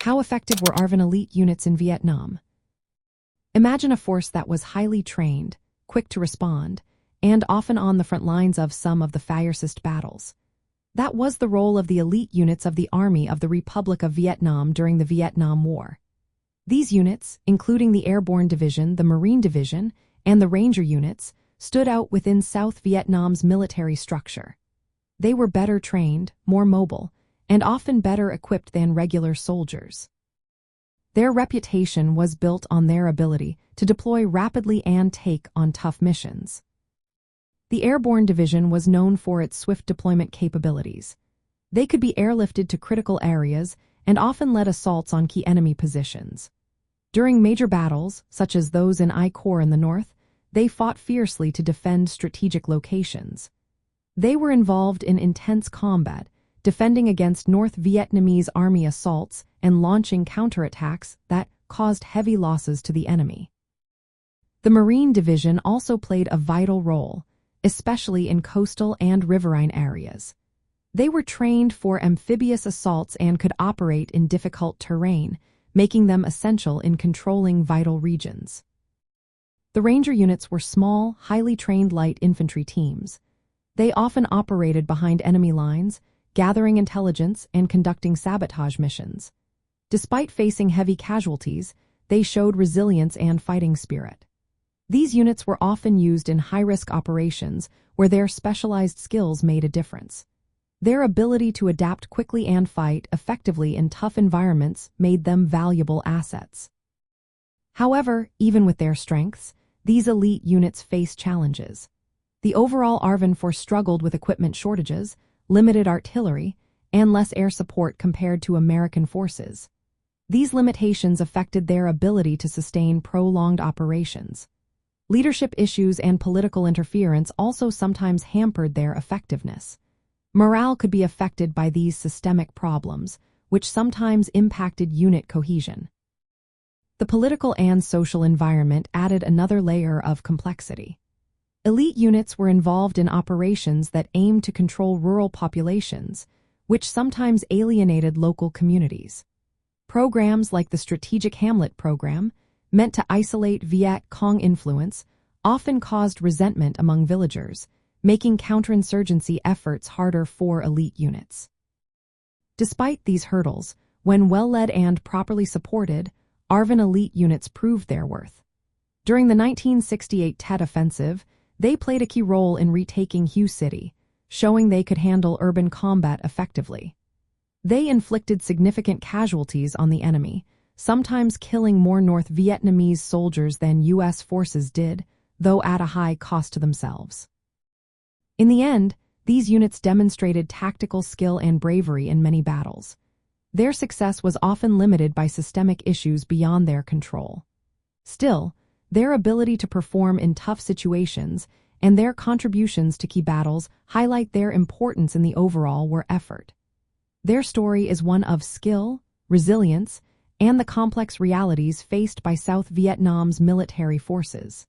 How effective were ARVN elite units in Vietnam? Imagine a force that was highly trained, quick to respond, and often on the front lines of some of the fiercest battles. That was the role of the elite units of the Army of the Republic of Vietnam during the Vietnam War. These units, including the Airborne Division, the Marine Division, and the Ranger units, stood out within South Vietnam's military structure. They were better trained, more mobile, and often better equipped than regular soldiers. Their reputation was built on their ability to deploy rapidly and take on tough missions. The Airborne Division was known for its swift deployment capabilities. They could be airlifted to critical areas and often led assaults on key enemy positions. During major battles, such as those in I Corps in the north, they fought fiercely to defend strategic locations. They were involved in intense combat, defending against North Vietnamese army assaults and launching counterattacks that caused heavy losses to the enemy. The Marine Division also played a vital role, especially in coastal and riverine areas. They were trained for amphibious assaults and could operate in difficult terrain, making them essential in controlling vital regions. The Ranger units were small, highly trained light infantry teams. They often operated behind enemy lines, gathering intelligence and conducting sabotage missions. Despite facing heavy casualties, they showed resilience and fighting spirit. These units were often used in high-risk operations where their specialized skills made a difference. Their ability to adapt quickly and fight effectively in tough environments made them valuable assets. However, even with their strengths, these elite units faced challenges. The overall ARVN force struggled with equipment shortages, limited artillery, and less air support compared to American forces. These limitations affected their ability to sustain prolonged operations. Leadership issues and political interference also sometimes hampered their effectiveness. Morale could be affected by these systemic problems, which sometimes impacted unit cohesion. The political and social environment added another layer of complexity. Elite units were involved in operations that aimed to control rural populations, which sometimes alienated local communities. Programs like the Strategic Hamlet Program, meant to isolate Viet Cong influence, often caused resentment among villagers, making counterinsurgency efforts harder for elite units. Despite these hurdles, when well-led and properly supported, ARVN elite units proved their worth. During the 1968 Tet Offensive, they played a key role in retaking Hue City, showing they could handle urban combat effectively. They inflicted significant casualties on the enemy, sometimes killing more North Vietnamese soldiers than U.S. forces did, though at a high cost to themselves. In the end, these units demonstrated tactical skill and bravery in many battles. Their success was often limited by systemic issues beyond their control. Still, their ability to perform in tough situations and their contributions to key battles highlight their importance in the overall war effort. Their story is one of skill, resilience, and the complex realities faced by South Vietnam's military forces.